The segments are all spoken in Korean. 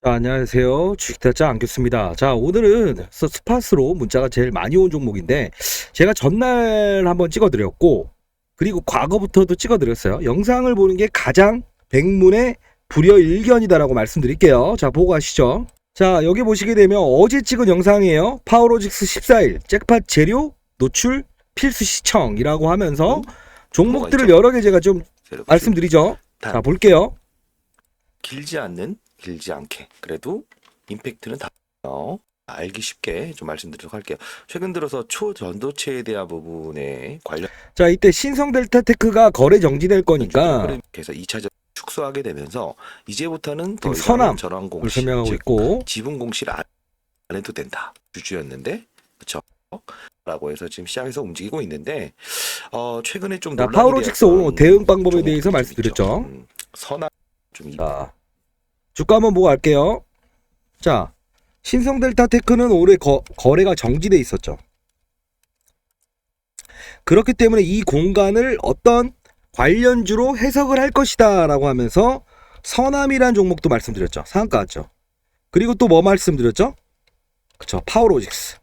안녕하세요. 주식타짜 안겼습니다. 자, 오늘은 스팟으로 문자가 제일 많이 온 종목인데, 제가 전날 한번 찍어드렸고, 그리고 과거부터도 찍어드렸어요. 영상을 보는 게 가장 백문의 불여일견이다라고 말씀드릴게요. 자, 보고 가시죠. 자, 여기 보시게 되면 어제 찍은 영상이에요. 파워로직스 14일 잭팟 재료 노출 필수 시청이라고 하면서 종목들을 여러 개 제가 좀 말씀드리죠. 자, 볼게요. 길지 않게 그래도 임팩트는 다 알기 쉽게 좀 말씀드리도록 할게요. 최근 들어서 초전도체에 대한 부분에 관련 자, 이때 신성델타테크가 거래 정지될 거니까 그래서 2차전 축소하게 되면서 이제부터는 더 선암 이상 전환 을 공시, 설명하고 즉 있고, 지분 공시를 안 해도 된다 주주였는데, 그렇죠? 라고 해서 지금 시장에서 움직이고 있는데, 최근에 좀 논란이 파워로직스 되었던 대응 방법에 종목들이 대해서 좀 말씀드렸죠. 있죠. 선암 좀 자, 주가 한번 보고 갈게요. 자, 신성델타테크는 올해 거래가 정지돼 있었죠. 그렇기 때문에 이 공간을 어떤 관련주로 해석을 할 것이다 라고 하면서 선암이란 종목도 말씀드렸죠. 상한가 같죠. 그리고 또 뭐 말씀드렸죠? 그쵸, 파워로직스.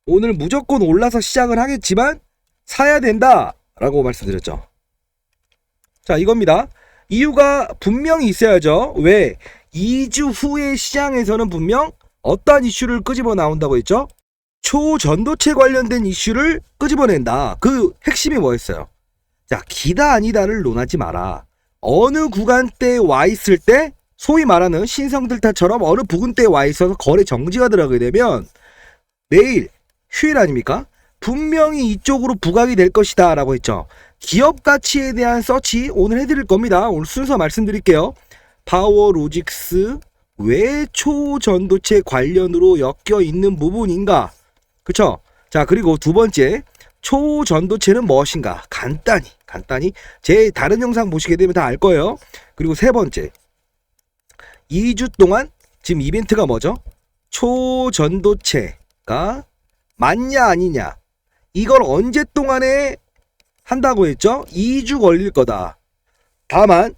오늘 무조건 올라서 시작을 하겠지만 사야 된다 라고 말씀드렸죠. 자, 이겁니다. 이유가 분명히 있어야죠. 왜? 2주 후의 시장에서는 분명 어떠한 이슈를 끄집어 나온다고 했죠? 초전도체 관련된 이슈를 끄집어낸다. 그 핵심이 뭐였어요? 자, 기다 아니다를 논하지 마라. 어느 구간대에 와 있을 때, 소위 말하는 신성들타처럼 어느 부근대에 와 있어서 거래 정지가 들어가게 되면 내일 휴일 아닙니까? 분명히 이쪽으로 부각이 될 것이다 라고 했죠. 기업 가치에 대한 서치 오늘 해드릴 겁니다. 오늘 순서 말씀드릴게요. 파워로직스 왜 초전도체 관련으로 엮여 있는 부분인가? 그쵸? 자, 그리고 두 번째, 초전도체는 무엇인가? 간단히 제 다른 영상 보시게 되면 다 알 거예요. 그리고 세 번째, 2주 동안 지금 이벤트가 뭐죠? 초전도체가 맞냐 아니냐, 이걸 언제 동안에 한다고 했죠? 2주 걸릴 거다. 다만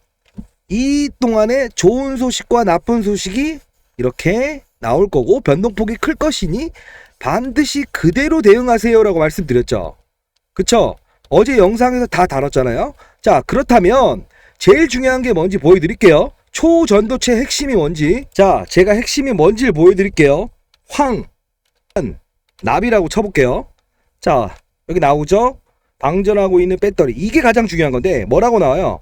이 동안에 좋은 소식과 나쁜 소식이 이렇게 나올 거고 변동폭이 클 것이니 반드시 그대로 대응하세요 라고 말씀드렸죠. 그쵸? 어제 영상에서 다 다뤘잖아요. 자, 그렇다면 제일 중요한 게 뭔지 보여드릴게요. 초전도체 핵심이 뭔지. 자, 제가 핵심이 뭔지를 보여드릴게요. 납이라고 쳐볼게요. 자, 여기 나오죠? 방전하고 있는 배터리. 이게 가장 중요한 건데 뭐라고 나와요?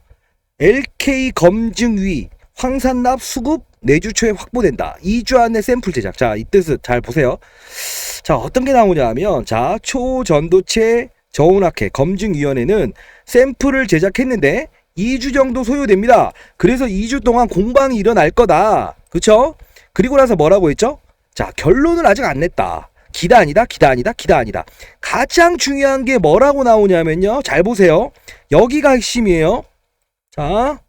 LK 검증위 황산납 수급 내주 초에 확보된다. 2주 안에 샘플 제작. 자, 이 뜻을 잘 보세요. 자, 어떤 게 나오냐 하면, 자, 초전도체 저온학회 검증위원회는 샘플을 제작했는데 2주 정도 소요됩니다. 그래서 2주 동안 공방이 일어날 거다. 그쵸? 그리고 나서 뭐라고 했죠? 자, 결론을 아직 안 냈다. 기다 아니다. 가장 중요한 게 뭐라고 나오냐면요. 잘 보세요. 여기가 핵심이에요. 자,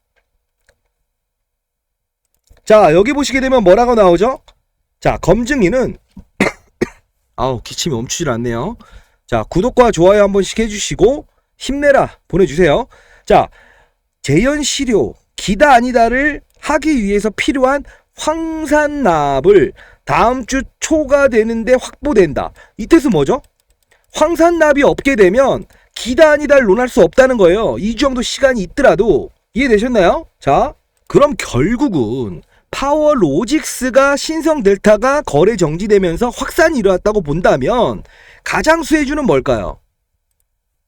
여기 보시게 되면 뭐라고 나오죠? 자, 검증위는 기침이 멈추질 않네요. 자, 구독과 좋아요 한 번씩 해주시고 힘내라 보내주세요. 자, 재현시료 기다 아니다를 하기 위해서 필요한 황산납을 다음 주 초가 되는데 확보된다. 이 뜻은 뭐죠? 황산납이 없게 되면 기다 아니다를 논할 수 없다는 거예요. 2주 정도 시간이 있더라도. 이해되셨나요? 자, 그럼 결국은 파워로직스가 신성델타가 거래 정지되면서 확산이 일어났다고 본다면 가장 수혜주는 뭘까요?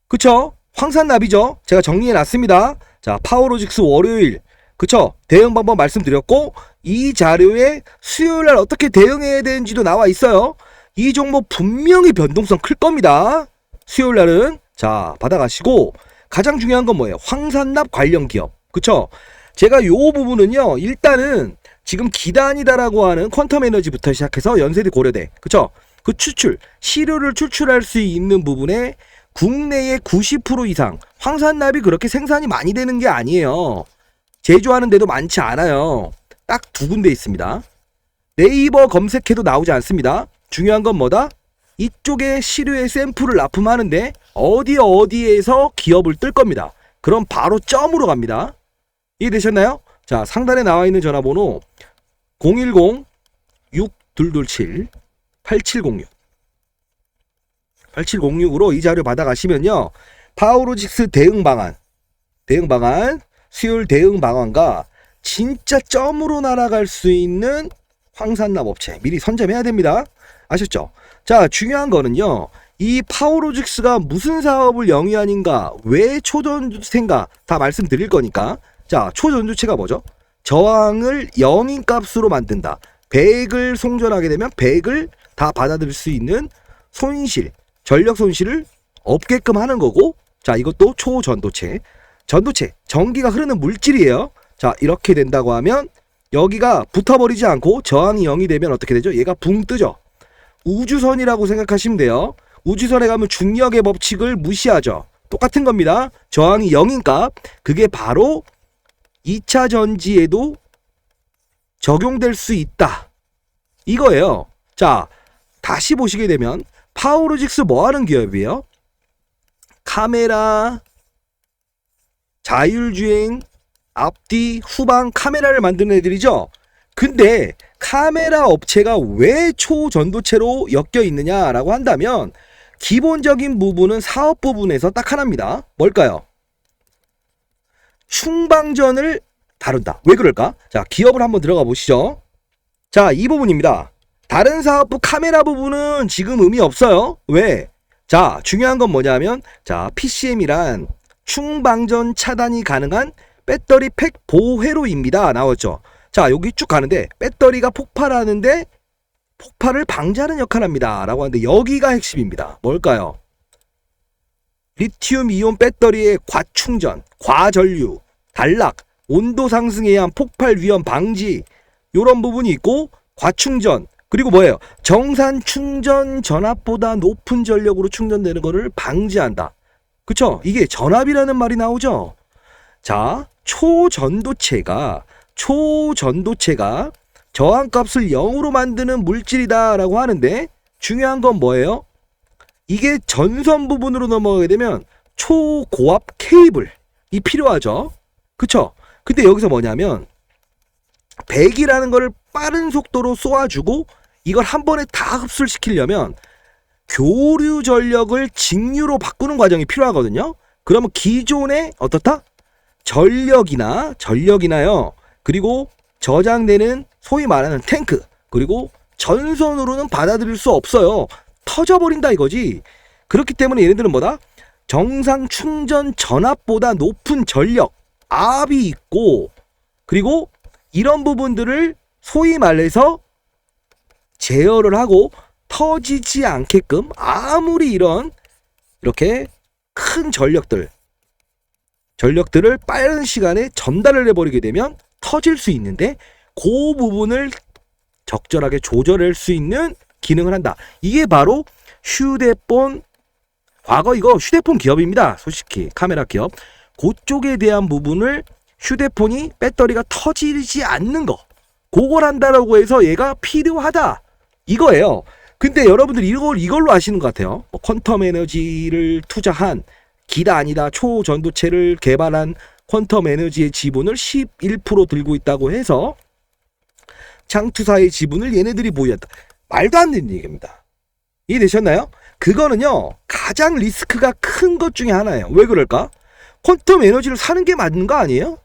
그쵸? 황산납이죠. 제가 정리해 놨습니다. 자, 파워로직스 월요일, 그쵸? 대응 방법 말씀드렸고, 이 자료에 수요일날 어떻게 대응해야 되는지도 나와 있어요. 이 종목 분명히 변동성 클 겁니다. 수요일날은. 자, 받아가시고, 가장 중요한 건 뭐예요? 황산납 관련 기업. 그쵸? 제가 요 부분은요, 일단은 지금 기단이다라고 하는 퀀텀 에너지부터 시작해서 연세대 고려대, 그쵸? 그 시료를 추출할 수 있는 부분에 국내의 90% 이상 황산납이 그렇게 생산이 많이 되는 게 아니에요. 제조하는 데도 많지 않아요. 딱 두 군데 있습니다. 네이버 검색해도 나오지 않습니다. 중요한 건 뭐다? 이쪽에 시료의 샘플을 납품하는데 어디에서 기업을 뜰 겁니다. 그럼 바로 점으로 갑니다. 이해되셨나요? 자, 상단에 나와 있는 전화번호 010-6227-8706 8706으로 이 자료 받아가시면요, 파워로직스 대응 방안, 수요일 대응 방안과 진짜 점으로 날아갈 수 있는 황산납 업체 미리 선점해야 됩니다. 아셨죠? 자, 중요한 거는요, 이 파워로직스가 무슨 사업을 영위하는가, 왜 초전도체인가 다 말씀드릴 거니까. 자, 초전도체가 뭐죠? 저항을 영인 값으로 만든다. 100을 송전하게 되면 100을 다 받아들일 수 있는 손실, 전력 손실을 없게끔 하는 거고, 자, 이것도 초전도체. 전도체, 전기가 흐르는 물질이에요. 자, 이렇게 된다고 하면 여기가 붙어버리지 않고 저항이 0이 되면 어떻게 되죠? 얘가 붕 뜨죠. 우주선이라고 생각하시면 돼요. 우주선에 가면 중력의 법칙을 무시하죠. 똑같은 겁니다. 저항이 0인 값, 그게 바로 2차 전지에도 적용될 수 있다, 이거예요. 자, 다시 보시게 되면 파워로직스 뭐 하는 기업이에요? 카메라, 자율주행, 앞뒤, 후방 카메라를 만드는 애들이죠. 근데 카메라 업체가 왜 초전도체로 엮여 있느냐라고 한다면 기본적인 부분은 사업 부분에서 딱 하나입니다. 뭘까요? 충방전을 다룬다. 왜 그럴까? 자, 기업을 한번 들어가 보시죠. 자, 이 부분입니다. 다른 사업부 카메라 부분은 지금 의미 없어요. 왜? 자, 중요한 건 뭐냐면, 자, PCM이란 충방전 차단이 가능한 배터리 팩 보회로입니다. 나왔죠. 자, 여기 쭉 가는데 배터리가 폭발하는데 폭발을 방지하는 역할을 합니다 라고 하는데, 여기가 핵심입니다. 뭘까요? 리튬 이온 배터리의 과충전, 과전류, 단락, 온도 상승에 의한 폭발 위험 방지, 요런 부분이 있고, 과충전, 그리고 뭐예요? 정산 충전 전압보다 높은 전력으로 충전되는 것을 방지한다. 그쵸? 이게 전압이라는 말이 나오죠. 자, 초전도체가 저항값을 0으로 만드는 물질이다 라고 하는데, 중요한 건 뭐예요? 이게 전선 부분으로 넘어가게 되면 초고압 케이블이 필요하죠. 그쵸? 근데 여기서 뭐냐면 100이라는 거를 빠른 속도로 쏘아주고 이걸 한 번에 다 흡수시키려면 교류 전력을 직류로 바꾸는 과정이 필요하거든요. 그러면 기존에 어떻다? 전력이나요. 그리고 저장되는 소위 말하는 탱크, 그리고 전선으로는 받아들일 수 없어요. 터져버린다 이거지. 그렇기 때문에 얘네들은 뭐다? 정상 충전 전압보다 높은 전력, 압이 있고, 그리고 이런 부분들을 소위 말해서 제어를 하고 터지지 않게끔, 아무리 이렇게 큰 전력들을 빠른 시간에 전달을 해버리게 되면 터질 수 있는데, 그 부분을 적절하게 조절할 수 있는 기능을 한다. 이게 바로 휴대폰, 과거 이거 휴대폰 기업입니다. 솔직히 카메라 기업. 그쪽에 대한 부분을 휴대폰이 배터리가 터지지 않는 거, 그걸 한다라고 해서 얘가 필요하다, 이거예요. 근데 여러분들이 이걸로 아시는 것 같아요. 퀀텀 에너지를 투자한, 기다 아니다 초전도체를 개발한 퀀텀 에너지의 지분을 11% 들고 있다고 해서 창투사의 지분을 얘네들이 보유한다. 말도 안 되는 얘기입니다. 이해되셨나요? 그거는요, 가장 리스크가 큰 것 중에 하나예요. 왜 그럴까? 퀀텀 에너지를 사는 게 맞는 거 아니에요?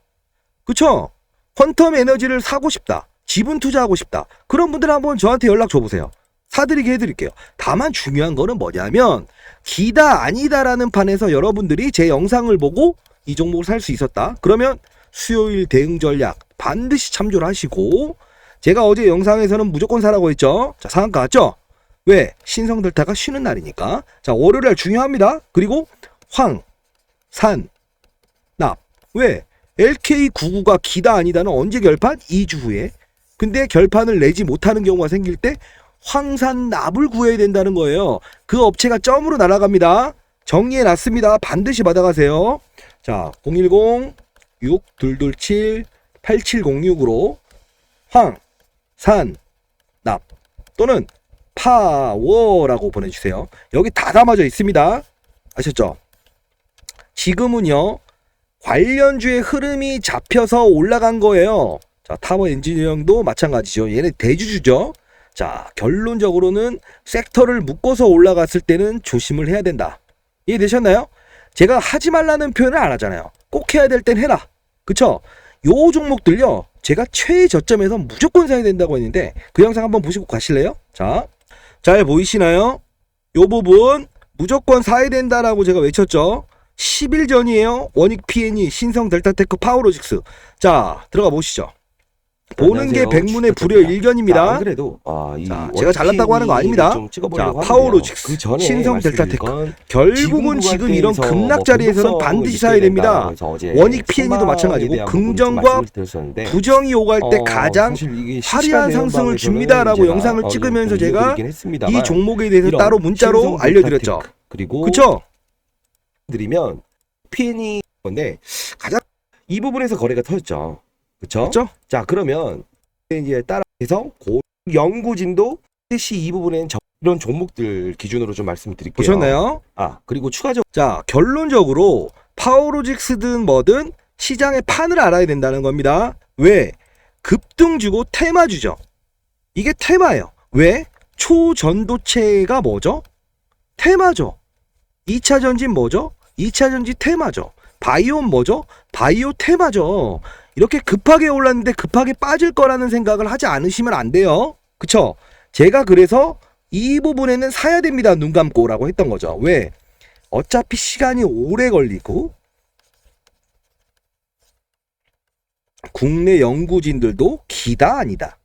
그쵸? 퀀텀 에너지를 사고 싶다, 지분 투자하고 싶다, 그런 분들 한번 저한테 연락 줘보세요. 사드리게 해드릴게요. 다만 중요한 거는 뭐냐면, 기다 아니다라는 판에서 여러분들이 제 영상을 보고 이 종목을 살 수 있었다, 그러면 수요일 대응 전략 반드시 참조를 하시고, 제가 어제 영상에서는 무조건 사라고 했죠. 자, 상한가 왔죠? 왜? 신성델타가 쉬는 날이니까. 자, 월요일날 중요합니다. 그리고 황, 산, 납. 왜? LK99가 기다 아니다는 언제 결판? 2주 후에. 근데 결판을 내지 못하는 경우가 생길 때 황산납을 구해야 된다는 거예요. 그 업체가 점으로 날아갑니다. 정리해 놨습니다. 반드시 받아가세요. 자, 010-6227-8706으로 황, 산, 납 또는 파워라고 보내주세요. 여기 다 담아져 있습니다. 아셨죠? 지금은요, 관련주의 흐름이 잡혀서 올라간 거예요. 자, 타워 엔지니어링도 마찬가지죠. 얘네 대주주죠. 자, 결론적으로는 섹터를 묶어서 올라갔을 때는 조심을 해야 된다. 이해되셨나요? 제가 하지 말라는 표현을 안 하잖아요. 꼭 해야 될 땐 해라. 그쵸? 요 종목들요, 제가 최저점에서 무조건 사야 된다고 했는데 그 영상 한번 보시고 가실래요? 자, 잘 보이시나요? 요 부분 무조건 사야 된다라고 제가 외쳤죠. 10일 전이에요. 원익 PNE, 신성 델타테크, 파워로직스. 자, 들어가 보시죠. 보는 게 백문의 불여일견입니다. 그래도 자, 제가 잘났다고 하는 거 아닙니다. 자, 파워로직스, 신성 델타테크. 결국은 지금 이런 급락 자리에서는 반드시 사야 됩니다. 원익 PNE도 마찬가지고 긍정과 부정이 오갈 때 가장 화려한 상승을 줍니다라고 영상을 찍으면서 제가 이 종목에 대해서 따로 문자로 알려드렸죠. 그리고 그쵸? 드리면 PNE 건데 가장 이 부분에서 거래가 터졌죠. 그쵸? 자, 그러면 이제 따라해서 연구진도 다시 이 부분엔 이런 종목들 기준으로 좀 말씀드릴게요. 보셨나요? 그리고 추가적으로 자, 결론적으로 파워로직스든 뭐든 시장의 판을 알아야 된다는 겁니다. 왜? 급등주고 테마주죠. 이게 테마예요. 왜? 초전도체가 뭐죠? 테마죠. 2차 전진 뭐죠? 2차 전지 테마죠. 바이오는 뭐죠? 바이오 테마죠. 이렇게 급하게 올랐는데 급하게 빠질 거라는 생각을 하지 않으시면 안 돼요. 그쵸? 제가 그래서 이 부분에는 사야 됩니다. 눈 감고 라고 했던 거죠. 왜? 어차피 시간이 오래 걸리고 국내 연구진들도 기다 아니다.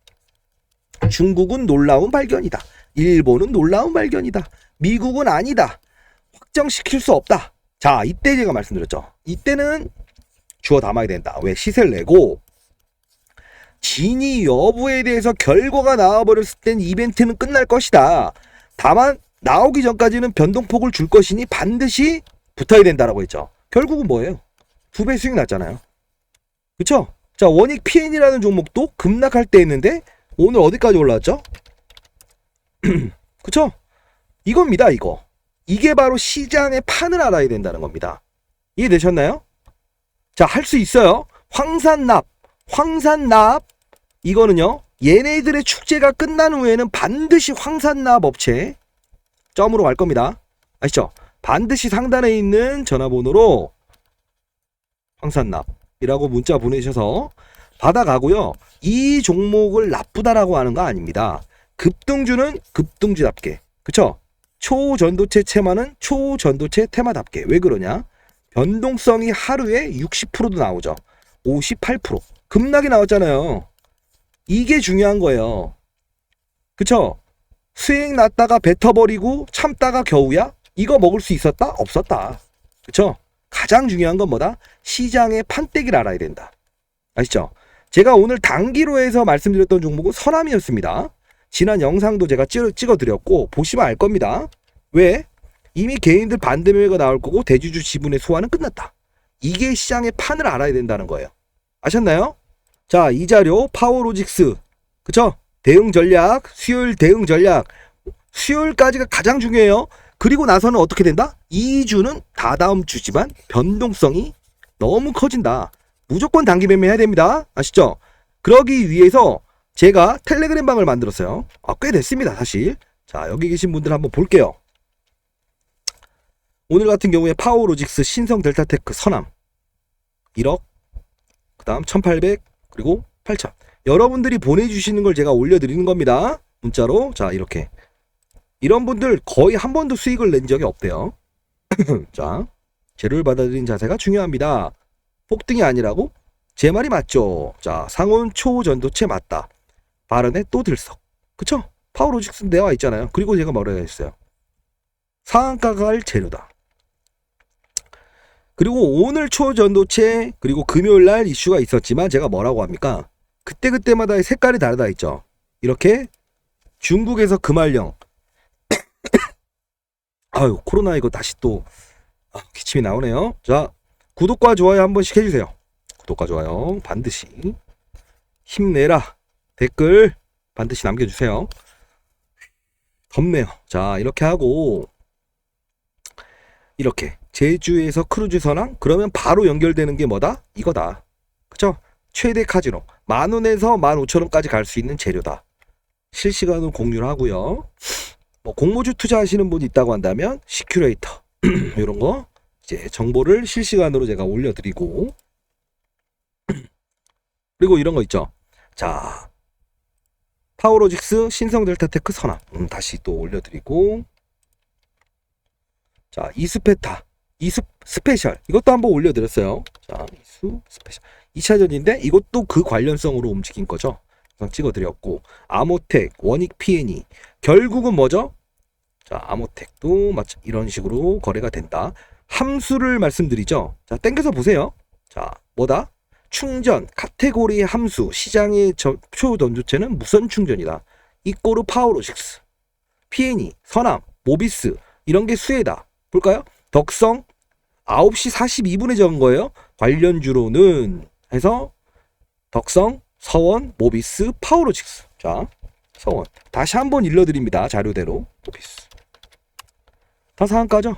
중국은 놀라운 발견이다. 일본은 놀라운 발견이다. 미국은 아니다. 확정시킬 수 없다. 자, 이때 제가 말씀드렸죠. 이때는 주워 담아야 된다. 왜? 시세를 내고 진위 여부에 대해서 결과가 나와버렸을 땐 이벤트는 끝날 것이다. 다만 나오기 전까지는 변동폭을 줄 것이니 반드시 붙어야 된다라고 했죠. 결국은 뭐예요? 2배 수익 났잖아요. 그쵸? 자, 원익 PN이라는 종목도 급락할 때 했는데 오늘 어디까지 올라왔죠? 그쵸? 이겁니다. 이게 바로 시장의 판을 알아야 된다는 겁니다. 이해되셨나요? 자, 할 수 있어요. 황산납 이거는요, 얘네들의 축제가 끝난 후에는 반드시 황산납 업체 점으로 갈 겁니다. 아시죠? 반드시 상단에 있는 전화번호로 황산납이라고 문자 보내셔서 받아가고요. 이 종목을 나쁘다라고 하는 거 아닙니다. 급등주는 급등주답게, 그쵸? 초전도체 테마는 초전도체 테마답게. 왜 그러냐? 변동성이 하루에 60%도 나오죠. 58%. 급락이 나왔잖아요. 이게 중요한 거예요. 그쵸? 수익 났다가 뱉어버리고 참다가 겨우야? 이거 먹을 수 있었다? 없었다. 그쵸? 가장 중요한 건 뭐다? 시장의 판때기를 알아야 된다. 아시죠? 제가 오늘 단기로 해서 말씀드렸던 종목은 서남이었습니다. 지난 영상도 제가 찍어드렸고 보시면 알 겁니다. 왜? 이미 개인들 반대 매매가 나올 거고 대주주 지분의 소화는 끝났다. 이게 시장의 판을 알아야 된다는 거예요. 아셨나요? 자, 이 자료 파워로직스, 그쵸? 대응 전략, 수요일 대응 전략, 수요일까지가 가장 중요해요. 그리고 나서는 어떻게 된다? 2주는 다다음 주지만 변동성이 너무 커진다. 무조건 단기 매매해야 됩니다. 아시죠? 그러기 위해서 제가 텔레그램 방을 만들었어요. 꽤 됐습니다, 사실. 자, 여기 계신 분들 한번 볼게요. 오늘 같은 경우에 파워로직스, 신성 델타테크, 서남 1억, 그 다음 1800, 그리고 8000. 여러분들이 보내주시는 걸 제가 올려드리는 겁니다. 문자로. 자, 이렇게. 이런 분들 거의 한 번도 수익을 낸 적이 없대요. 자, 재료를 받아들인 자세가 중요합니다. 폭등이 아니라고? 제 말이 맞죠? 자, 상온 초전도체 맞다. 발언에 또 들썩. 그쵸? 파워로직스 내와 있잖아요. 그리고 제가 뭐라고 했어요? 상한가가 할 재료다. 그리고 오늘 초전도체, 그리고 금요일날 이슈가 있었지만 제가 뭐라고 합니까? 그때그때마다 색깔이 다르다 했죠. 이렇게 중국에서 금할령. 아유, 코로나 이거 다시 또 기침이 나오네요. 자, 구독과 좋아요 한 번씩 해주세요. 구독과 좋아요 반드시. 힘내라. 댓글 반드시 남겨주세요. 덥네요. 자, 이렇게 하고 이렇게 제주에서 크루즈 선항? 그러면 바로 연결되는 게 뭐다? 이거다. 그쵸? 최대 카지노 10,000원에서 15,000원까지 갈 수 있는 재료다. 실시간으로 공유를 하고요. 뭐 공모주 투자하시는 분이 있다고 한다면 시큐레이터 이런 거 이제 정보를 실시간으로 제가 올려드리고 그리고 이런 거 있죠. 자, 파워로직스 신성델타테크 선항 다시 또 올려드리고 자, 이수페타 이수 스페셜 이것도 한번 올려드렸어요. 자, 이수 스페셜 2차전인데 이것도 그 관련성으로 움직인 거죠. 찍어드렸고 아모텍, 원익 P&E 결국은 뭐죠? 자, 아모텍도 마찬 이런 식으로 거래가 된다. 함수를 말씀드리죠. 자, 땡겨서 보세요. 자, 뭐다? 충전, 카테고리의 함수, 시장의 초전도체는 무선 충전이다. 이꼬르 파워로직스, P&E, 선암, 모비스 이런 게 수혜다. 볼까요? 덕성 9시 42분에 적은 거예요. 관련주로는 해서 덕성, 서원, 모비스, 파워로직스. 자, 서원 다시 한번 일러드립니다. 자료대로 모비스 다 상한가죠.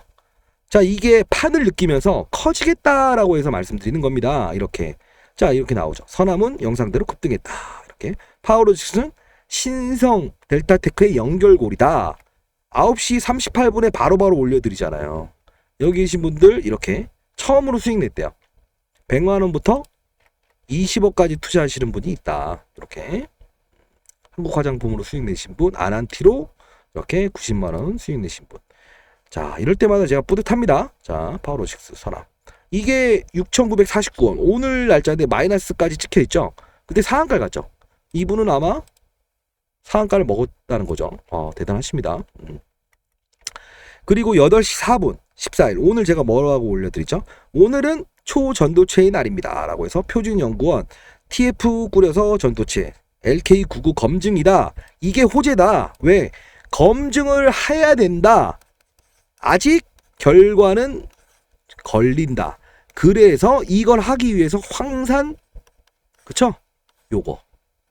자, 이게 판을 느끼면서 커지겠다라고 해서 말씀드리는 겁니다. 이렇게 자, 이렇게 나오죠. 선암은 영상대로 급등했다. 이렇게 파워로직스는 신성 델타테크의 연결고리다. 9시 38분에 바로바로 올려드리잖아요. 여기 계신 분들 이렇게 처음으로 수익 냈대요. 100만원부터 20억까지 투자하시는 분이 있다. 이렇게 한국화장품으로 수익 내신 분, 아난티로 이렇게 90만원 수익 내신 분. 자, 이럴 때마다 제가 뿌듯합니다. 자, 파워로직스 선암 이게 6,949원 오늘 날짜인데 마이너스까지 찍혀있죠. 근데 상한가를 갔죠. 이분은 아마 상한가를 먹었다는 거죠. 대단하십니다. 그리고 8시 4분 14일 오늘 제가 뭐라고 올려드리죠. 오늘은 초전도체의 날입니다 라고 해서 표준연구원 TF 꾸려서 전도체 LK99 검증이다. 이게 호재다. 왜? 검증을 해야 된다. 아직 결과는 걸린다. 그래서 이걸 하기 위해서 황산 그쵸? 요거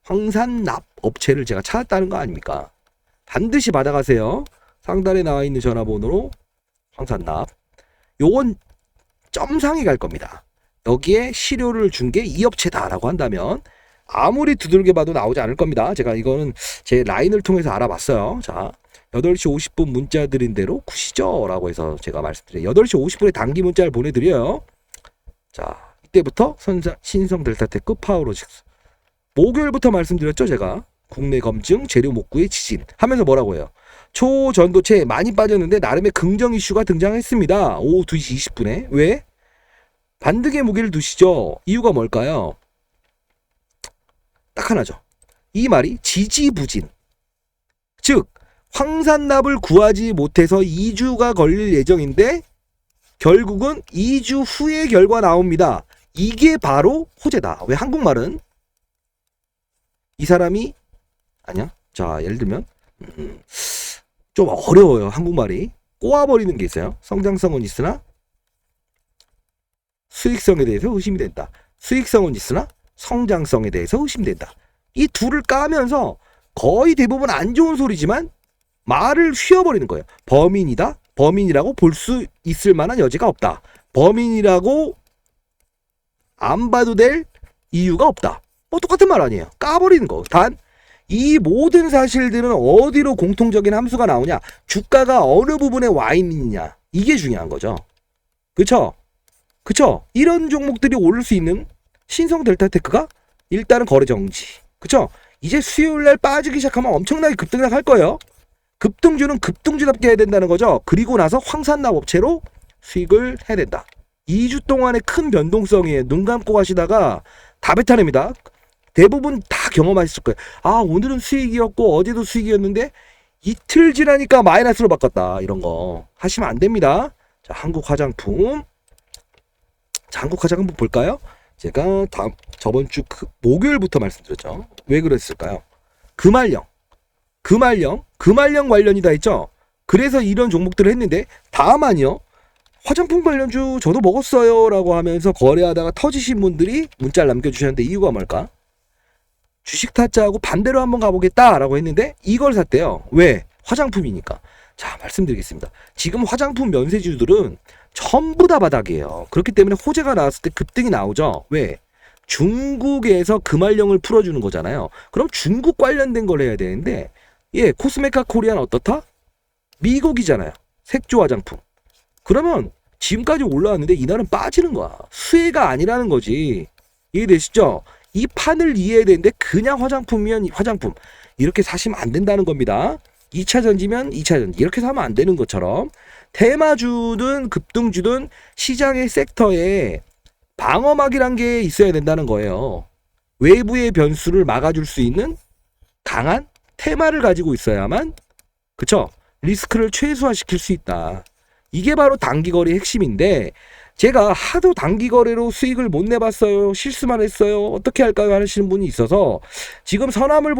황산납 업체를 제가 찾았다는 거 아닙니까? 반드시 받아가세요. 상단에 나와 있는 전화번호로 황산납 요건 점상이 갈 겁니다. 여기에 시료를 준 게 이 업체다라고 한다면 아무리 두들겨 봐도 나오지 않을 겁니다. 제가 이거는 제 라인을 통해서 알아봤어요. 자, 8시 50분 문자 드린 대로 구시죠 라고 해서 제가 말씀드려요. 8시 50분에 단기 문자를 보내드려요. 자, 이때부터 신성 델타테크 파워로직스 목요일부터 말씀드렸죠. 제가 국내 검증 재료 목구의 지진 하면서 뭐라고 해요. 초전도체 많이 빠졌는데 나름의 긍정 이슈가 등장했습니다. 오후 2시 20분에 왜? 반등의 무게를 두시죠. 이유가 뭘까요? 딱 하나죠. 이 말이 지지부진 즉 황산납을 구하지 못해서 2주가 걸릴 예정인데 결국은 2주 후에 결과 나옵니다. 이게 바로 호재다. 왜 한국말은 이 사람이 아니야? 자, 예를 들면 좀 어려워요. 한국말이 꼬아버리는 게 있어요. 성장성은 있으나 수익성에 대해서 의심이 된다. 수익성은 있으나 성장성에 대해서 의심된다. 이 둘을 까면서 거의 대부분 안 좋은 소리지만 말을 휘어버리는 거예요. 범인이다. 범인이라고 볼 수 있을 만한 여지가 없다. 범인이라고 안 봐도 될 이유가 없다. 뭐 똑같은 말 아니에요. 까버리는 거. 단 이 모든 사실들은 어디로 공통적인 함수가 나오냐? 주가가 어느 부분에 와 있느냐. 이게 중요한 거죠. 그쵸? 그쵸? 이런 종목들이 오를 수 있는 신성 델타테크가 일단은 거래 정지. 그쵸? 이제 수요일날 빠지기 시작하면 엄청나게 급등할 거예요. 급등주는 급등주답게 해야 된다는 거죠. 그리고 나서 황산납 업체로 수익을 해야 된다. 2주 동안의 큰 변동성에 눈 감고 가시다가 다 뱉어냅니다. 대부분 다 경험하셨을 거예요. 아, 오늘은 수익이었고 어제도 수익이었는데 이틀 지나니까 마이너스로 바꿨다. 이런 거 하시면 안 됩니다. 자, 한국 화장품. 자, 한국 화장품 볼까요? 제가 저번 주 목요일부터 말씀드렸죠. 왜 그랬을까요? 금알령 관련이다 했죠. 그래서 이런 종목들을 했는데 다만요. 화장품 관련주 저도 먹었어요 라고 하면서 거래하다가 터지신 분들이 문자를 남겨주셨는데 이유가 뭘까? 주식 타짜하고 반대로 한번 가보겠다 라고 했는데 이걸 샀대요. 왜? 화장품이니까. 자, 말씀드리겠습니다. 지금 화장품 면세주들은 전부 다 바닥이에요. 그렇기 때문에 호재가 나왔을 때 급등이 나오죠. 왜? 중국에서 금활령을 풀어주는 거잖아요. 그럼 중국 관련된 걸 해야 되는데 코스메카 코리아는 어떻다? 미국이잖아요. 색조 화장품. 그러면 지금까지 올라왔는데 이날은 빠지는 거야. 수혜가 아니라는 거지. 이해되시죠? 이 판을 이해해야 되는데 그냥 화장품이면 화장품 이렇게 사시면 안 된다는 겁니다. 2차 전지면 2차 전지 이렇게 사면 안 되는 것처럼 테마주든 급등주든 시장의 섹터에 방어막이란 게 있어야 된다는 거예요. 외부의 변수를 막아줄 수 있는 강한 테마를 가지고 있어야만 그쵸? 리스크를 최소화시킬 수 있다. 이게 바로 단기거래 핵심인데 제가 하도 단기거래로 수익을 못 내봤어요. 실수만 했어요. 어떻게 할까요? 하시는 분이 있어서 지금 선암을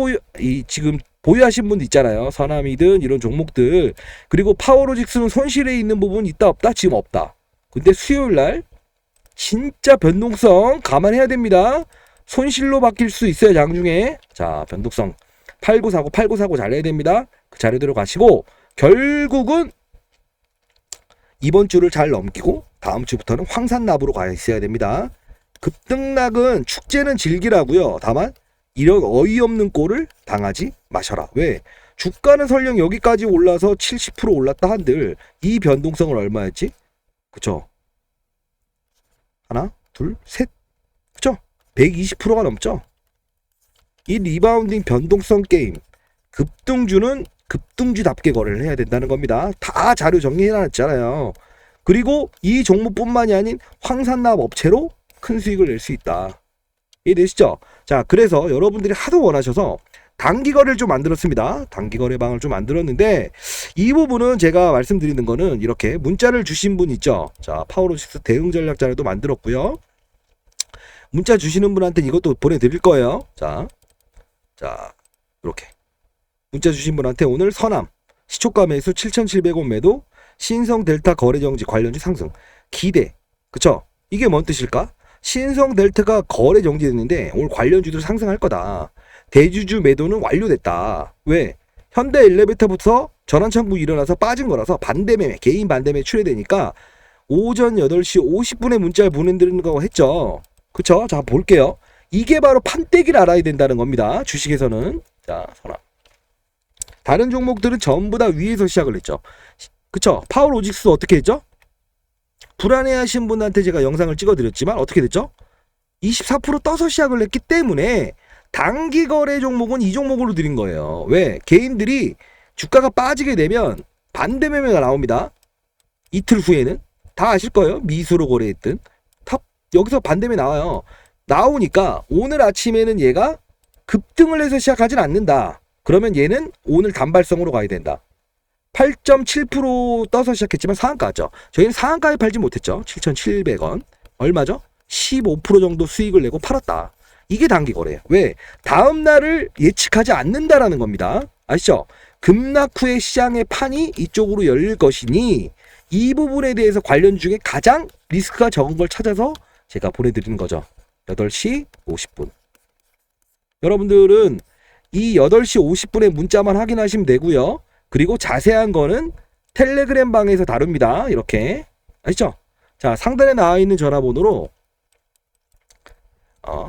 지금 보유하신 분 있잖아요. 선암이든 이런 종목들 그리고 파워로직스는 손실에 있는 부분 있다 없다? 지금 없다. 근데 수요일날 진짜 변동성 감안해야 됩니다. 손실로 바뀔 수 있어요. 장중에. 자 변동성 8949 잘해야 됩니다. 그 자료대로 가시고 결국은 이번 주를 잘 넘기고 다음 주부터는 황산납으로 가 있어야 됩니다. 급등락은 축제는 즐기라고요. 다만 이런 어이없는 꼴을 당하지 마셔라. 왜? 주가는 설령 여기까지 올라서 70% 올랐다 한들 이 변동성을 얼마였지? 그쵸? 하나, 둘, 셋. 그쵸? 120%가 넘죠? 이 리바운딩 변동성 게임 급등주는 급등주답게 거래를 해야 된다는 겁니다. 다 자료 정리해놨잖아요. 그리고 이 종목뿐만이 아닌 황산납 업체로 큰 수익을 낼 수 있다. 이해되시죠? 자, 그래서 여러분들이 하도 원하셔서 단기 거래를 좀 만들었습니다. 단기 거래방을 좀 만들었는데 이 부분은 제가 말씀드리는 거는 이렇게 문자를 주신 분 있죠. 자, 파워로직스 대응 전략 자료도 만들었고요. 문자 주시는 분한테 이것도 보내드릴 거예요. 자, 이렇게 문자 주신 분한테 오늘 선암 시초가 매수 7,700원 매도 신성 델타 거래 정지 관련주 상승 기대. 그쵸? 이게 뭔 뜻일까? 신성 델타가 거래 정지됐는데 오늘 관련주들 상승할 거다. 대주주 매도는 완료됐다. 왜? 현대 엘리베이터부터 전환청구 일어나서 빠진 거라서 반대매매, 개인 반대매매 출회되니까 오전 8시 50분에 문자를 보내드리는 거 했죠. 그쵸? 자, 볼게요. 이게 바로 판때기를 알아야 된다는 겁니다. 주식에서는. 자, 선암. 다른 종목들은 전부 다 위에서 시작을 했죠. 그쵸? 파워로직스 어떻게 했죠? 불안해하신 분한테 제가 영상을 찍어드렸지만 어떻게 됐죠? 24% 떠서 시작을 했기 때문에 단기 거래 종목은 이 종목으로 드린 거예요. 왜? 개인들이 주가가 빠지게 되면 반대 매매가 나옵니다. 이틀 후에는 다 아실 거예요. 미수로 거래했든 여기서 반대매 나와요. 나오니까 오늘 아침에는 얘가 급등을 해서 시작하진 않는다. 그러면 얘는 오늘 단발성으로 가야 된다. 8.7% 떠서 시작했지만 상한가죠. 저희는 상한가에 팔지 못했죠. 7,700원. 얼마죠? 15% 정도 수익을 내고 팔았다. 이게 단기 거래예요. 왜? 다음 날을 예측하지 않는다라는 겁니다. 아시죠? 급락 후에 시장의 판이 이쪽으로 열릴 것이니 이 부분에 대해서 관련 중에 가장 리스크가 적은 걸 찾아서 제가 보내드리는 거죠. 8시 50분. 여러분들은 이 8시 50분에 문자만 확인하시면 되고요. 그리고 자세한 거는 텔레그램 방에서 다룹니다. 이렇게. 아시죠? 자, 상단에 나와 있는 전화번호로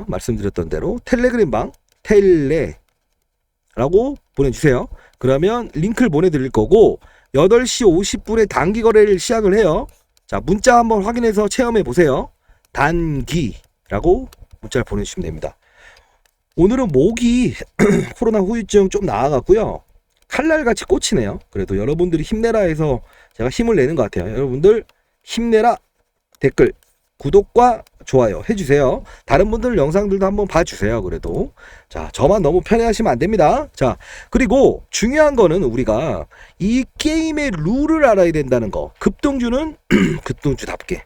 말씀드렸던 대로 텔레그램 방 텔레라고 보내주세요. 그러면 링크를 보내드릴 거고 8시 50분에 단기 거래를 시작을 해요. 자, 문자 한번 확인해서 체험해 보세요. 단기라고 문자를 보내주시면 됩니다. 오늘은 목이 코로나 후유증 좀 나아갔고요. 칼날같이 꽂히네요. 그래도 여러분들이 힘내라 해서 제가 힘을 내는 것 같아요. 여러분들 힘내라 댓글 구독과 좋아요 해주세요. 다른 분들 영상들도 한번 봐주세요. 그래도 자, 저만 너무 편해하시면 안 됩니다. 자, 그리고 중요한 거는 우리가 이 게임의 룰을 알아야 된다는 거. 급등주는 급등주답게.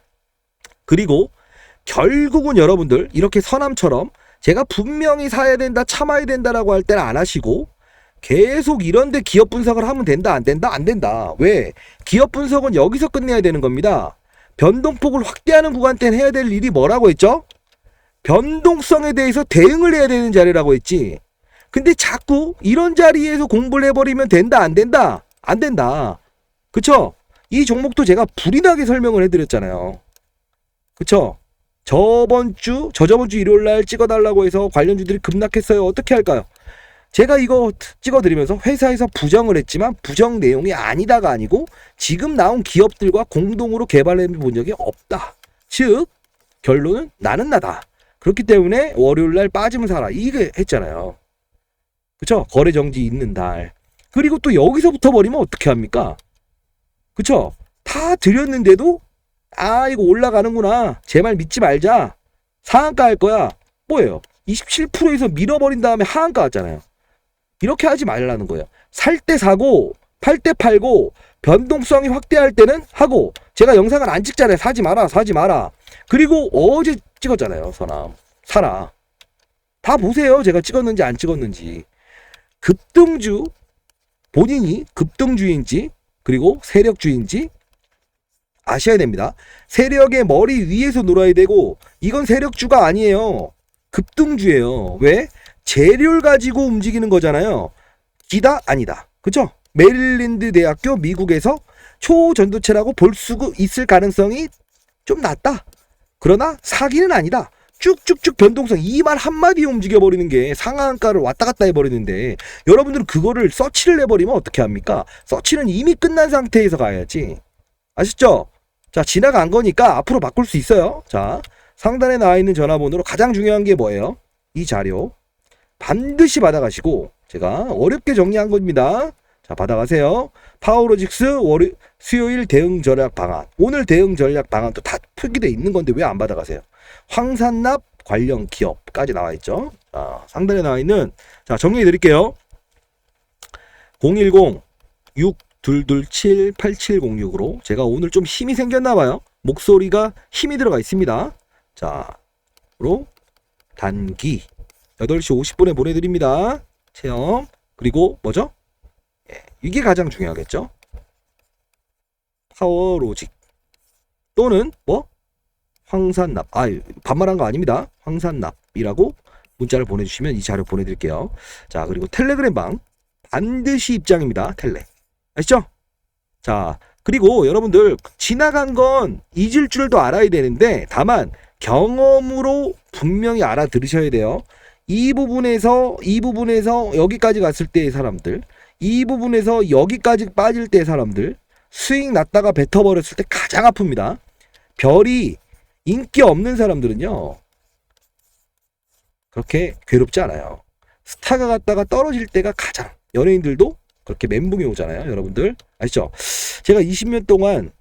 그리고 결국은 여러분들 이렇게 선암처럼 제가 분명히 사야 된다 참아야 된다라고 할 때는 안 하시고 계속 이런데 기업 분석을 하면 된다 안 된다 안 된다. 왜? 기업 분석은 여기서 끝내야 되는 겁니다. 변동폭을 확대하는 구간 때는 해야 될 일이 뭐라고 했죠? 변동성에 대해서 대응을 해야 되는 자리라고 했지. 근데 자꾸 이런 자리에서 공부를 해버리면 된다 안 된다 안 된다. 그쵸? 이 종목도 제가 불이 나게 설명을 해드렸잖아요. 그쵸? 저저번 주 일요일 날 찍어달라고 해서 관련주들이 급락했어요. 어떻게 할까요? 제가 이거 찍어드리면서 회사에서 부정을 했지만 부정 내용이 아니다가 아니고 지금 나온 기업들과 공동으로 개발해 본 적이 없다. 즉 결론은 나는 나다. 그렇기 때문에 월요일 날 빠지면 사라. 이게 했잖아요. 그쵸? 거래 정지 있는 날. 그리고 또 여기서부터 버리면 어떻게 합니까? 그쵸? 다 드렸는데도 이거 올라가는구나. 제 말 믿지 말자. 상한가 할 거야. 뭐예요? 27%에서 밀어버린 다음에 하한가 왔잖아요. 이렇게 하지 말라는 거예요. 살 때 사고 팔 때 팔고 변동성이 확대할 때는 하고 제가 영상을 안 찍잖아요. 사지 마라. 그리고 어제 찍었잖아요. 서남 사라. 다 보세요. 제가 찍었는지 안 찍었는지. 급등주 본인이 급등주인지 그리고 세력주인지 아셔야 됩니다. 세력의 머리 위에서 놀아야 되고 이건 세력주가 아니에요. 급등주예요. 왜? 재료를 가지고 움직이는 거잖아요. 기다 아니다. 그죠? 메릴랜드 대학교 미국에서 초전도체라고 볼 수 있을 가능성이 좀 낮다. 그러나 사기는 아니다. 쭉쭉쭉 변동성 이 말 한마디에 움직여버리는 게 상한가를 왔다 갔다 해버리는데 여러분들은 그거를 서치를 내버리면 어떻게 합니까? 서치는 이미 끝난 상태에서 가야지. 아시죠? 자, 지나간 거니까 앞으로 바꿀 수 있어요. 자, 상단에 나와 있는 전화번호로 가장 중요한 게 뭐예요? 이 자료 반드시 받아가시고 제가 어렵게 정리한 겁니다. 자, 받아가세요. 파워로직스 수요일 대응 전략 방안. 오늘 대응 전략 방안도 다 표기되어 있는 건데 왜 안 받아가세요? 황산납 관련 기업까지 나와 있죠. 자, 상단에 나와 있는 자, 정리해 드릴게요. 010-6227-8706으로 제가 오늘 좀 힘이 생겼나 봐요. 목소리가 힘이 들어가 있습니다. 자, 로 단기 8시 50분에 보내드립니다. 체험. 그리고 뭐죠? 이게 가장 중요하겠죠? 파워로직 또는 뭐? 황산납. 반말한 거 아닙니다. 황산납이라고 문자를 보내주시면 이 자료 보내드릴게요. 자, 그리고 텔레그램 방 반드시 입장입니다. 텔레. 아시죠? 자, 그리고 여러분들 지나간 건 잊을 줄도 알아야 되는데 다만 경험으로 분명히 알아들으셔야 돼요. 이 부분에서 여기까지 갔을 때의 사람들, 이 부분에서 여기까지 빠질 때의 사람들, 수익 났다가 뱉어버렸을 때 가장 아픕니다. 별이 인기 없는 사람들은요 그렇게 괴롭지 않아요. 스타가 갔다가 떨어질 때가 가장, 연예인들도 그렇게 멘붕이 오잖아요. 여러분들 아시죠? 제가 20년 동안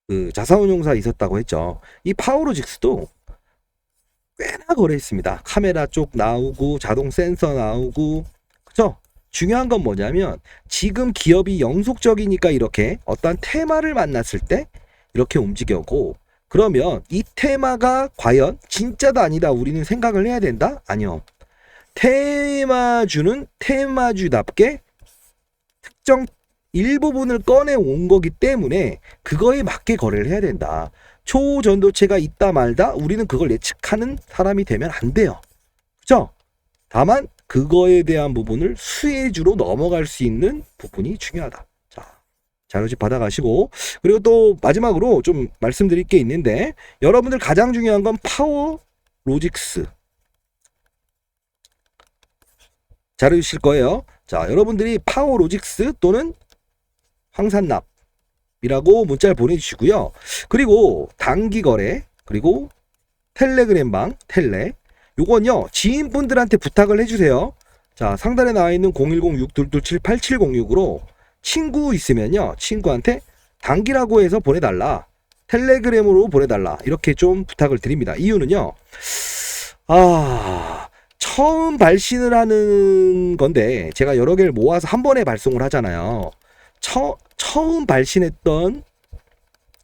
그 자산운용사 있었다고 했죠. 이 파워로직스도 꽤나 거래했습니다. 카메라 쪽 나오고 자동 센서 나오고. 그죠? 중요한 건 뭐냐면 지금 기업이 영속적이니까 이렇게 어떤 테마를 만났을 때 이렇게 움직여고, 그러면 이 테마가 과연 진짜다 아니다 우리는 생각을 해야 된다? 아니요. 테마주는 테마주답게 특정 일부분을 꺼내 온 거기 때문에 그거에 맞게 거래를 해야 된다. 초전도체가 있다 말다 우리는 그걸 예측하는 사람이 되면 안 돼요. 그죠? 다만 그거에 대한 부분을 수혜주로 넘어갈 수 있는 부분이 중요하다. 자, 자료집 받아가시고, 그리고 또 마지막으로 좀 말씀드릴 게 있는데 여러분들 가장 중요한 건 파워로직스 자료 주실 거예요. 자, 여러분들이 파워로직스 또는 황산납이라고 문자를 보내주시고요. 그리고 단기거래, 그리고 텔레그램방 텔레, 요건요 지인분들한테 부탁을 해주세요. 자, 상단에 나와 있는 010-6227-8706으로 친구 있으면요 친구한테 단기라고 해서 보내달라, 텔레그램으로 보내달라, 이렇게 좀 부탁을 드립니다. 이유는요 처음 발신을 하는 건데 제가 여러 개를 모아서 한 번에 발송을 하잖아요. 처음 발신했던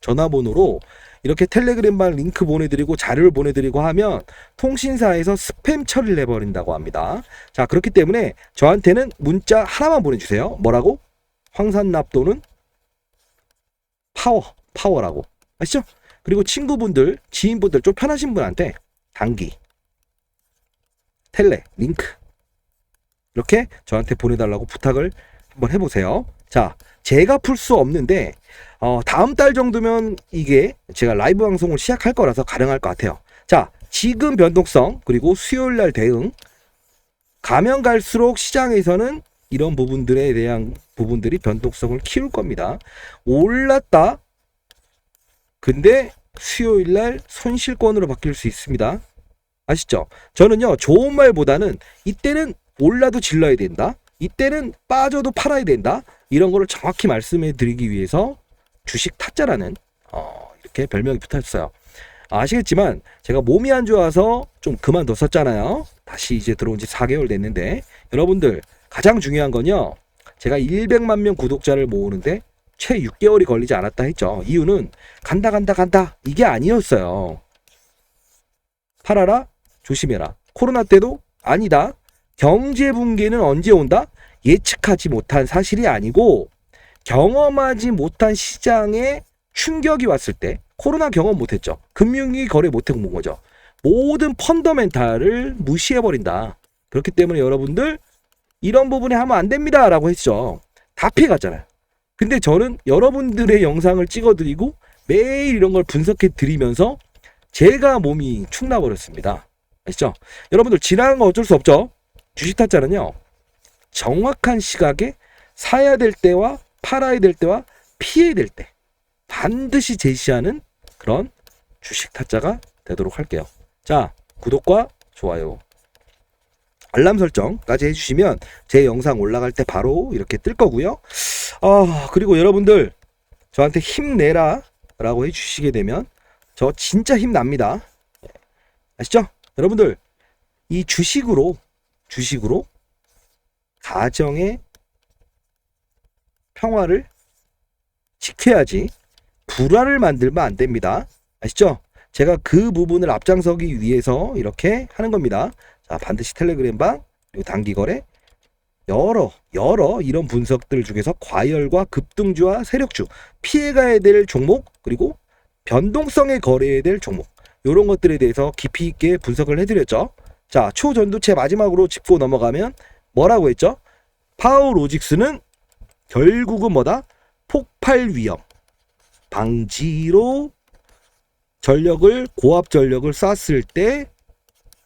전화번호로 이렇게 텔레그램방 링크 보내드리고 자료를 보내드리고 하면 통신사에서 스팸 처리를 해버린다고 합니다. 자, 그렇기 때문에 저한테는 문자 하나만 보내주세요. 뭐라고? 황산납 또는 파워라고. 아시죠? 그리고 친구분들, 지인분들 좀 편하신 분한테 단기, 텔레, 링크 이렇게 저한테 보내달라고 부탁을 한번 해보세요. 자, 제가 풀 수 없는데 다음 달 정도면 이게 제가 라이브 방송을 시작할 거라서 가능할 것 같아요. 자, 지금 변동성 그리고 수요일 날 대응, 가면 갈수록 시장에서는 이런 부분들에 대한 부분들이 변동성을 키울 겁니다. 올랐다. 근데 수요일 날 손실권으로 바뀔 수 있습니다. 아시죠? 저는요, 좋은 말보다는 이때는 올라도 질러야 된다. 이때는 빠져도 팔아야 된다. 이런 거를 정확히 말씀해 드리기 위해서 주식 타짜라는 이렇게 별명이 붙었어요. 아시겠지만 제가 몸이 안 좋아서 좀 그만뒀었잖아요. 다시 이제 들어온 지 4개월 됐는데, 여러분들 가장 중요한 건요, 제가 100만 명 구독자를 모으는데 채 6개월이 걸리지 않았다 했죠. 이유는 간다 이게 아니었어요. 팔아라, 조심해라. 코로나 때도 아니다. 경제 붕괴는 언제 온다? 예측하지 못한 사실이 아니고 경험하지 못한 시장에 충격이 왔을 때, 코로나 경험 못했죠. 금융위 거래 못해본 거죠. 모든 펀더멘탈을 무시해버린다. 그렇기 때문에 여러분들 이런 부분에 하면 안 됩니다 라고 했죠. 다 피해갔잖아요. 근데 저는 여러분들의 영상을 찍어드리고 매일 이런 걸 분석해 드리면서 제가 몸이 축나버렸습니다. 아시죠? 여러분들 지나간 거 어쩔 수 없죠. 주식 타짜는요, 정확한 시각에 사야 될 때와 팔아야 될 때와 피해야 될 때 반드시 제시하는 그런 주식 타짜가 되도록 할게요. 자, 구독과 좋아요, 알람 설정까지 해주시면 제 영상 올라갈 때 바로 이렇게 뜰 거고요. 그리고 여러분들 저한테 힘내라 라고 해주시게 되면 저 진짜 힘납니다. 아시죠? 여러분들 이 주식으로 가정의 평화를 지켜야지 불화를 만들면 안 됩니다. 아시죠? 제가 그 부분을 앞장서기 위해서 이렇게 하는 겁니다. 자, 반드시 텔레그램방, 그리고 단기거래, 여러 이런 분석들 중에서 과열과 급등주와 세력주, 피해가야 될 종목, 그리고 변동성에 거래해야 될 종목, 이런 것들에 대해서 깊이 있게 분석을 해드렸죠. 자, 초전도체 마지막으로 짚고 넘어가면 뭐라고 했죠? 파워로직스는 결국은 뭐다? 폭발 위험 방지로 고압 전력을 쐈을 때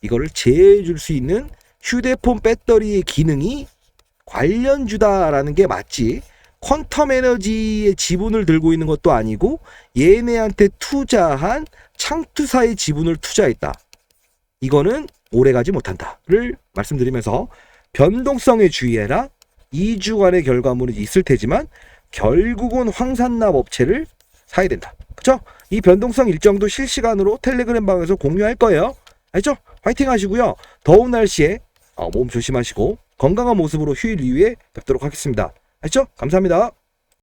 이거를 제어해 줄 수 있는 휴대폰 배터리의 기능이 관련주다라는 게 맞지, 퀀텀 에너지의 지분을 들고 있는 것도 아니고 얘네한테 투자한 창투사의 지분을 투자했다. 이거는 오래가지 못한다를 말씀드리면서 변동성에 주의해라. 2주간의 결과물이 있을 테지만 결국은 황산납 업체를 사야 된다. 그쵸? 이 변동성 일정도 실시간으로 텔레그램 방에서 공유할 거예요. 알죠? 화이팅 하시고요. 더운 날씨에 몸 조심하시고 건강한 모습으로 휴일 이후에 뵙도록 하겠습니다. 알죠? 감사합니다.